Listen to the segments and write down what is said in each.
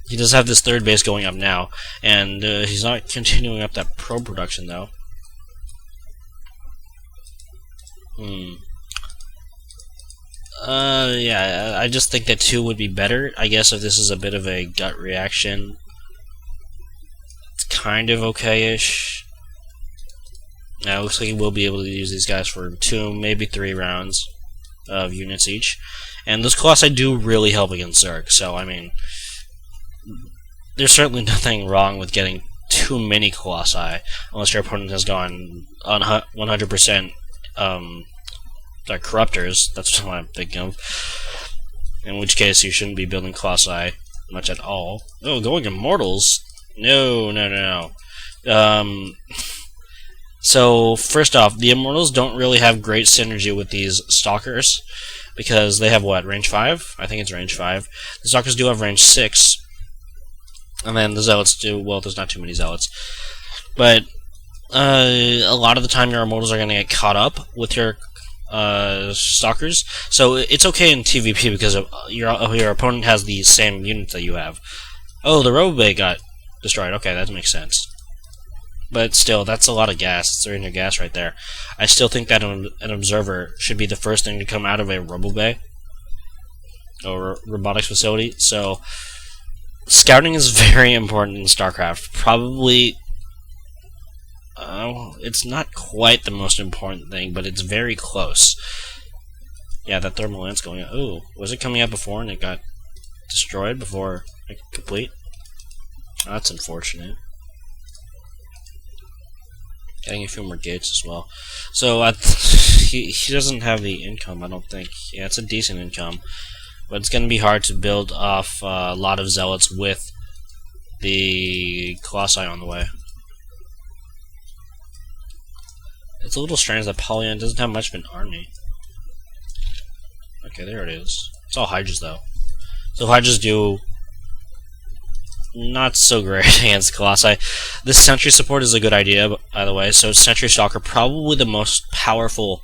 He does have this third base going up now, and he's not continuing up that probe production though. Yeah, I just think that 2 would be better. I guess if this is a bit of a gut reaction, it's kind of okay-ish. Now it looks like we'll be able to use these guys for 2, maybe 3 rounds of units each. And those Colossi do really help against Zerg, so I mean, there's certainly nothing wrong with getting too many Colossi, unless your opponent has gone on 100% Corruptors. That's what I'm thinking of. In which case, you shouldn't be building Colossi much at all. Oh, going Immortals? No. So, first off, the Immortals don't really have great synergy with these Stalkers, because they have what, range 5? I think it's range 5. The Stalkers do have range 6, and then the Zealots do, well, there's not too many Zealots. But, a lot of the time your Immortals are going to get caught up with your Stalkers, so it's okay in TvP because your opponent has the same units that you have. Oh, the Robobay got destroyed. Okay, that makes sense. But still, that's a lot of gas. It's 300 gas right there. I still think that an Observer should be the first thing to come out of a Robobay or robotics facility. So, scouting is very important in StarCraft. Probably, it's not quite the most important thing, but it's very close. Yeah, that thermal lance going out. Ooh, was it coming out before and it got destroyed before it complete? Oh, that's unfortunate. Getting a few more gates as well. So he doesn't have the income, I don't think. Yeah, it's a decent income, but it's going to be hard to build off a lot of Zealots with the Colossi on the way. It's a little strange that PolyN doesn't have much of an army. Okay, there it is. It's all Hydras though. So Hydras do not so great against Colossi. This Sentry support is a good idea, by the way. So Sentry Stalker, probably the most powerful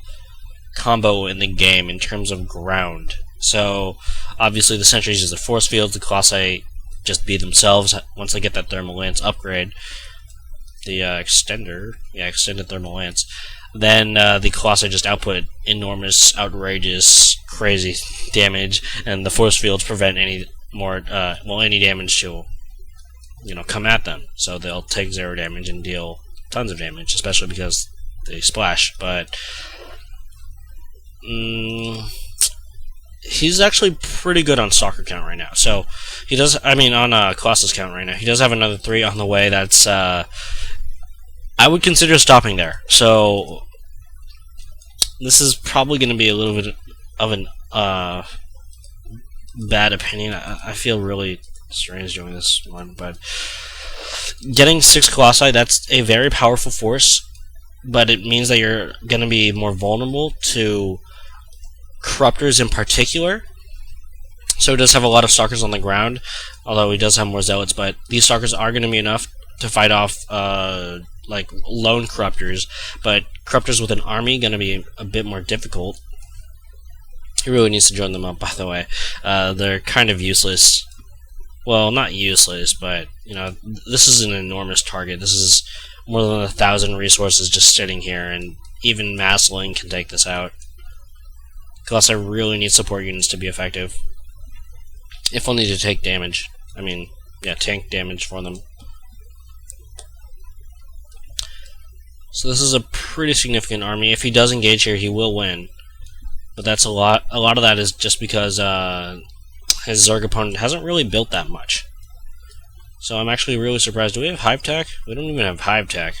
combo in the game in terms of ground. So obviously the Sentries use the force fields, the Colossi just be themselves once they get that thermal lance upgrade. The extended thermal lance. Then the Colossi just output enormous, outrageous, crazy damage, and the force fields prevent any more, any damage to, come at them. So they'll take 0 damage and deal tons of damage, especially because they splash. But he's actually pretty good on Stalker count right now. So he does, on Colossus count right now. He does have another 3 on the way. That's I would consider stopping there. So this is probably going to be a little bit of an bad opinion. I feel really strange doing this one, but getting 6 Colossi, that's a very powerful force, but it means that you're going to be more vulnerable to Corruptors in particular. So he does have a lot of Stalkers on the ground, although he does have more Zealots, but these Stalkers are going to be enough to fight off like lone Corruptors, but Corruptors with an army going to be a bit more difficult. He really needs to join them up, by the way. They're kind of useless. Well, not useless, but this is an enormous target. This is more than 1,000 resources just sitting here, and even Massling can take this out. Plus, I really need support units to be effective. If only to take damage. Tank damage for them. So this is a pretty significant army. If he does engage here, he will win. But that's a lot of that is just because his Zerg opponent hasn't really built that much. So I'm actually really surprised. Do we have Hive Tech? We don't even have Hive Tech.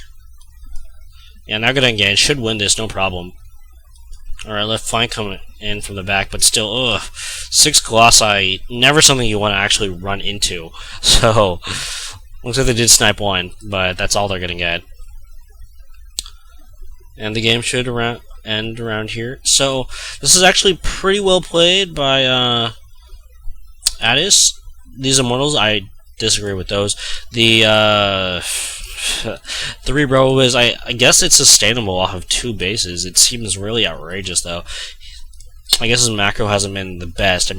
Yeah, now gonna engage. Should win this, no problem. Alright, left flank coming in from the back, but still, 6 Colossi, never something you want to actually run into. So, looks like they did snipe 1, but that's all they're gonna get. And the game should end around here. So, this is actually pretty well played by Attis. These Immortals, I disagree with those. The 3 Robobays, I guess it's sustainable off of 2 bases. It seems really outrageous, though. I guess his macro hasn't been the best.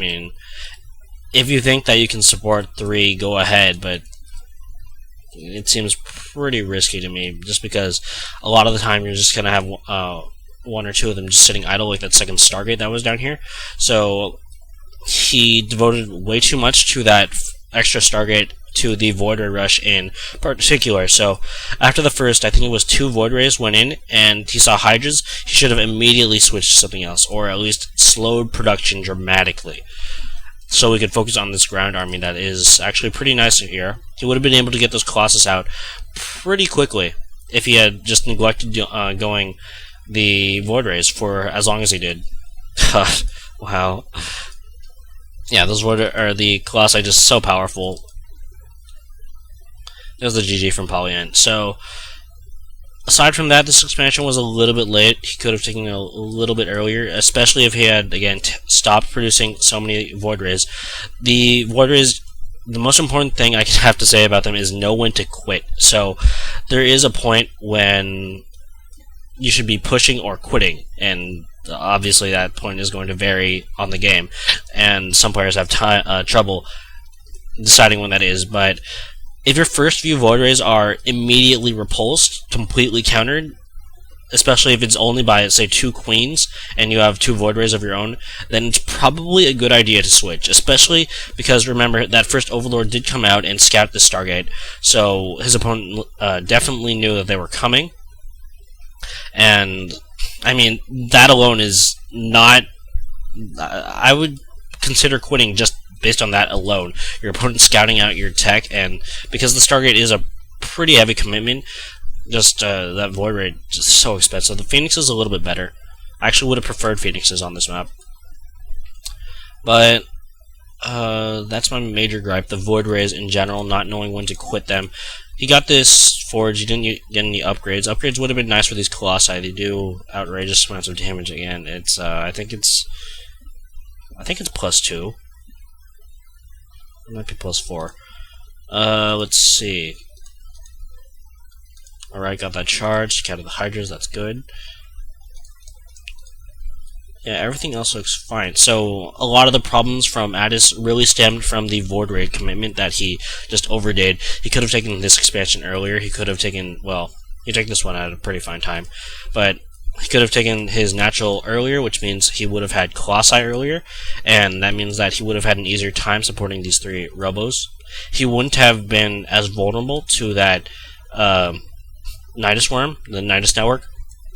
if you think that you can support 3, go ahead, but it seems pretty risky to me, just because a lot of the time you're just gonna have 1 or 2 of them just sitting idle, like that second Stargate that was down here. So he devoted way too much to that extra Stargate to the Void Ray Rush in particular. So after the first, I think it was 2 Void Rays went in, and he saw Hydras, he should have immediately switched to something else, or at least slowed production dramatically, so we could focus on this ground army that is actually pretty nice here. He would have been able to get those Colossus out pretty quickly if he had just neglected going the Void Rays for as long as he did. Wow. Yeah, those the Colossi just so powerful. There's the GG from PolyN. So, aside from that, this expansion was a little bit late. He could have taken it a little bit earlier, especially if he had, again, stopped producing so many Void Rays. The Void Rays, the most important thing I have to say about them is know when to quit. So, there is a point when you should be pushing or quitting, and obviously that point is going to vary on the game, and some players have trouble deciding when that is, but if your first few Void Rays are immediately repulsed, completely countered, especially if it's only by, say, 2 Queens, and you have 2 Void Rays of your own, then it's probably a good idea to switch, especially because, remember, that first Overlord did come out and scout the Stargate, so his opponent definitely knew that they were coming, and, I mean, that alone is not... I would consider quitting just based on that alone. Your opponent scouting out your tech, and because the Stargate is a pretty heavy commitment, just that Void Ray just so expensive. The Phoenix is a little bit better. I actually would have preferred Phoenixes on this map, but that's my major gripe. The Void Rays in general, not knowing when to quit them. He got this Forge. He didn't get any upgrades. Upgrades would have been nice for these Colossi. They do outrageous amounts of damage. Again, it's I think it's +2. It might be +4. Let's see. Alright, got that charge. Counted the Hydras, that's good. Yeah, everything else looks fine. So, a lot of the problems from Attis really stemmed from the Void Raid commitment that he just overdid. He could have taken this expansion earlier. He could have taken, well, he took this one at a pretty fine time. But he could have taken his natural earlier, which means he would have had Colossi earlier, and that means that he would have had an easier time supporting these 3 Robos. He wouldn't have been as vulnerable to that Nidus Worm, the Nidus Network,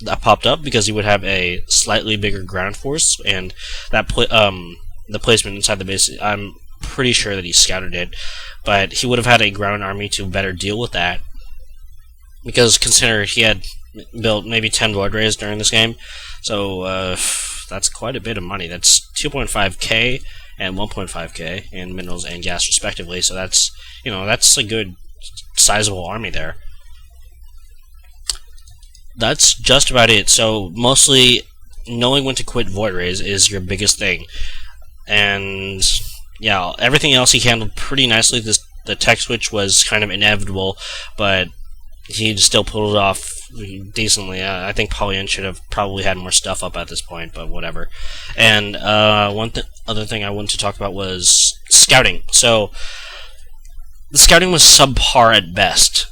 that popped up, because he would have a slightly bigger ground force, and that the placement inside the base, I'm pretty sure that he scouted it, but he would have had a ground army to better deal with that, because consider he had built maybe 10 Void Rays during this game, so that's quite a bit of money. That's 2.5k and 1.5k in minerals and gas respectively, so that's, you know, that's a good sizable army there. That's just about it. So mostly knowing when to quit Void Rays is your biggest thing, and yeah, everything else he handled pretty nicely. The tech switch was kind of inevitable, but he still pulled it off decently. I think PolyN should have probably had more stuff up at this point, but whatever. And other thing I wanted to talk about was scouting. So the scouting was subpar at best.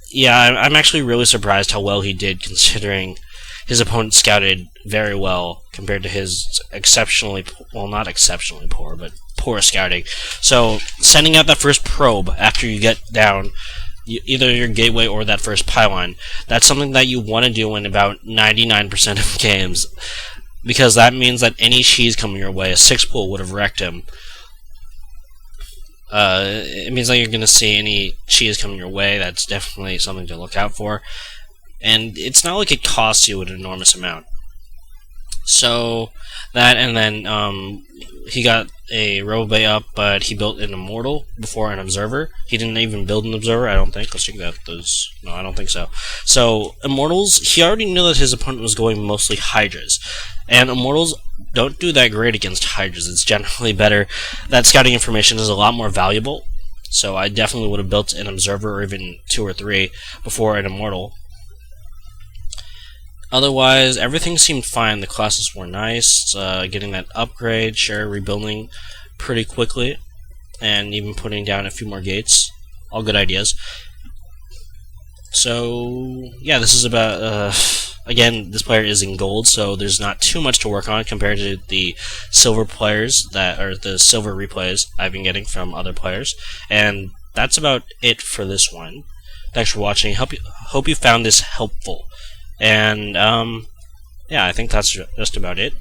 Yeah, I'm actually really surprised how well he did, considering his opponent scouted very well compared to his exceptionally, well, not exceptionally poor, but poor scouting. So, sending out that first probe after you get down either your gateway or that first pylon, that's something that you want to do in about 99% of games, because that means that any cheese coming your way, a 6-pool would have wrecked him. It means that you're going to see any cheese coming your way. That's definitely something to look out for. And it's not like it costs you an enormous amount. So, that, and then, he got a Robo up, but he built an Immortal before an Observer. He didn't even build an Observer, I don't think. Let's check out those. No, I don't think so. So, Immortals, he already knew that his opponent was going mostly Hydras. And Immortals don't do that great against Hydras. It's generally better. That scouting information is a lot more valuable. So, I definitely would have built an Observer, or even 2 or 3, before an Immortal. Otherwise, everything seemed fine. The classes were nice. Getting that upgrade, sure, rebuilding pretty quickly, and even putting down a few more gates. All good ideas. So, yeah, this is about, again, this player is in gold, so there's not too much to work on compared to the silver players the silver replays I've been getting from other players. And that's about it for this one. Thanks for watching. Hope you found this helpful. And, yeah, I think that's just about it.